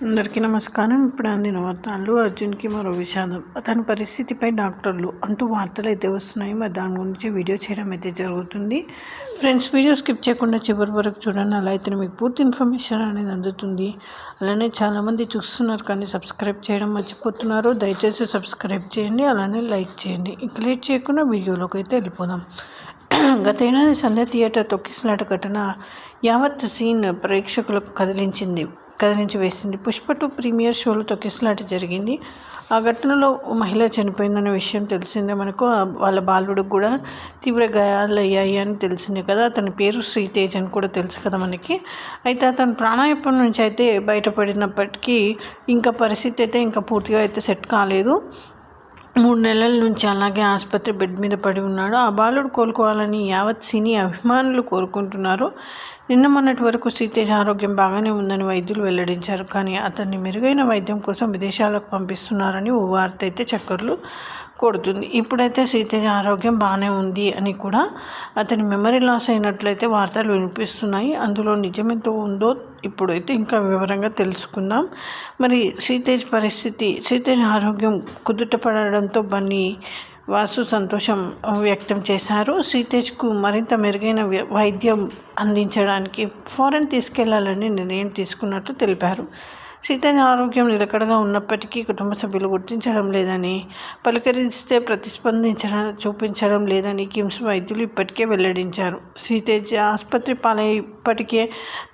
అందరికీ నమస్కారం. ఇప్పుడు అందిన వార్త అల్లు అర్జున్కి మరో విషాదం. అతని పరిస్థితిపై డాక్టర్లు అంటూ వార్తలు అయితే వస్తున్నాయి. మరి దాని గురించి వీడియో చేయడం అయితే జరుగుతుంది. ఫ్రెండ్స్, వీడియో స్కిప్ చేయకుండా చివరి వరకు చూడండి. అలా అయితే మీకు పూర్తి ఇన్ఫర్మేషన్ అనేది అందుతుంది. అలానే చాలామంది చూస్తున్నారు కానీ సబ్స్క్రైబ్ చేయడం మర్చిపోతున్నారు. దయచేసి సబ్స్క్రైబ్ చేయండి, అలానే లైక్ చేయండి. ఇంక లేట్ చేయకుండా వీడియోలోకి అయితే వెళ్ళిపోదాం. గత ఏడాది సంధ్య థియేటర్ తొక్కిసలాట ఘటన యావత్ సీన్ ప్రేక్షకులకు కదిలించి వేసింది. పుష్ప 2 ప్రీమియర్ షోలో తొక్కిసలాట జరిగింది. ఆ ఘటనలో మహిళ చనిపోయిందనే విషయం తెలిసిందే మనకు. వాళ్ళ బాలుడికి కూడా తీవ్ర గాయాలు అయ్యాయి అని తెలిసిందే కదా. అతని పేరు శ్రీతేజ్ అని కూడా తెలుసు కదా మనకి. అయితే అతను ప్రాణాయామం నుంచి అయితే బయటపడినప్పటికీ ఇంకా పరిస్థితి అయితే ఇంకా పూర్తిగా అయితే సెట్ కాలేదు. 3 నెలల నుంచి అలాగే ఆసుపత్రి బెడ్ మీద పడి ఉన్నాడు. ఆ బాలుడు కోలుకోవాలని యావత్ సినీ అభిమానులు కోరుకుంటున్నారు. నిన్న మొన్నటి వరకు శ్రీతేజ్ ఆరోగ్యం బాగానే ఉందని వైద్యులు వెల్లడించారు. కానీ అతన్ని మెరుగైన వైద్యం కోసం విదేశాలకు పంపిస్తున్నారని ఓ వార్త అయితే చక్కర్లు కొడుతుంది. ఇప్పుడైతే శ్రీతేజ్ ఆరోగ్యం బాగానే ఉంది అని కూడా, అతని మెమరీ లాస్ అయినట్లయితే వార్తలు వినిపిస్తున్నాయి. అందులో నిజమెంతో ఉందో ఇప్పుడైతే ఇంకా వివరంగా తెలుసుకుందాం. మరి శ్రీతేజ్ ఆరోగ్యం కుదుటపడడంతో బన్నీ వాసు సంతోషం వ్యక్తం చేశారు. శ్రీతేజ్కు మరింత మెరుగైన వైద్యం అందించడానికి ఫారెన్ తీసుకెళ్లాలని నిర్ణయం తీసుకున్నట్లు తెలిపారు. శ్రీతేజ్ ఆరోగ్యం నిలకడగా ఉన్నప్పటికీ కుటుంబ సభ్యులు గుర్తించడం లేదని, పలకరిస్తే చూపించడం లేదని కిమ్స్ వైద్యులు ఇప్పటికే వెల్లడించారు. శ్రీతేజ్ ఆసుపత్రి పాలైప్పటికే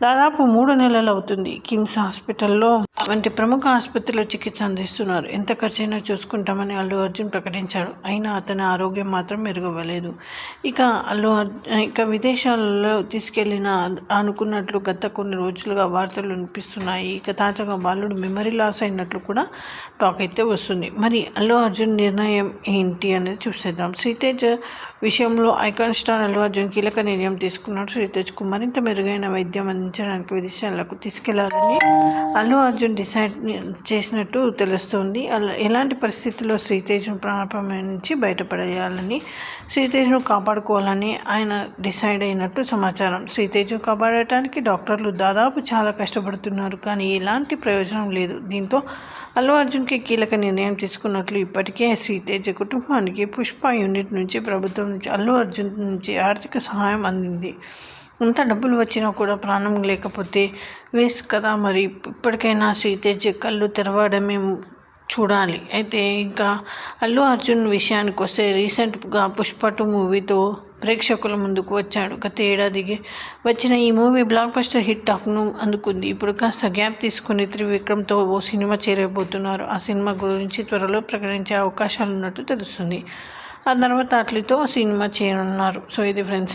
దాదాపు 3 నెలలు అవుతుంది. కిమ్స్ హాస్పిటల్లో వంటి ప్రముఖ ఆసుపత్రిలో చికిత్స అందిస్తున్నారు. ఎంత ఖర్చైనా చూసుకుంటామని అల్లు అర్జున్ ప్రకటించాడు. అయినా అతని ఆరోగ్యం మాత్రం మెరుగవ్వలేదు. ఇక విదేశాలలో తీసుకెళ్లిన అనుకున్నట్లు గత కొన్ని రోజులుగా వార్తలు వినిపిస్తున్నాయి. ఇక తాజాగా బాలుడు మెమరీ లాస్ అయినట్లు కూడా టాక్ అయితే వస్తుంది. మరి అల్లు అర్జున్ నిర్ణయం ఏంటి అనేది చూసేద్దాం. శ్రీతేజ్ విషయంలో ఐకాన్ స్టార్ అల్లు అర్జున్ కీలక నిర్ణయం తీసుకున్నాడు. శ్రీతేజ్కు మరింత మెరుగైన వైద్యం అందించడానికి విదేశాలకు తీసుకెళ్లాలని అల్లు అర్జున్ డిసైడ్ చేసినట్టు తెలుస్తోంది. ఎలాంటి పరిస్థితుల్లో శ్రీతేజ్ను ప్రాణాపాయం నుంచి బయటపడేయాలని, శ్రీతేజ్ను కాపాడుకోవాలని ఆయన డిసైడ్ అయినట్టు సమాచారం. శ్రీతేజ్ను కాపాడటానికి డాక్టర్లు దాదాపు చాలా కష్టపడుతున్నారు కానీ ఎలాంటి ప్రయోజనం లేదు. దీంతో అల్లు అర్జున్కి కీలక నిర్ణయం తీసుకున్నట్లు ఇప్పటికే శ్రీతేజ్ కుటుంబానికి పుష్ప యూనిట్ నుంచి, ప్రభుత్వం నుంచి, అల్లు అర్జున్ నుంచి ఆర్థిక సహాయం అందింది. అంత డబ్బులు వచ్చినా కూడా ప్రాణం లేకపోతే వేస్ట్ కదా. మరి ఇప్పటికైనా శ్రీతేజ్ కళ్ళు తెరవడమే చూడాలి. అయితే ఇంకా అల్లు అర్జున్ విషయానికి వస్తే రీసెంట్గా పుష్ప 2 మూవీతో ప్రేక్షకుల ముందుకు వచ్చాడు. గత ఏడాదికి వచ్చిన ఈ మూవీ బ్లాక్ బస్టర్ హిట్ టాక్ను అందుకుంది. ఇప్పుడు కాస్త గ్యాప్ తీసుకుని త్రివిక్రమ్తో ఓ సినిమా చేరబోతున్నారు. ఆ సినిమా గురించి త్వరలో ప్రకటించే అవకాశాలు ఉన్నట్టు తెలుస్తుంది. ఆ తర్వాత అట్లీతో సినిమా చేయనున్నారు. సో ఇది ఫ్రెండ్స్.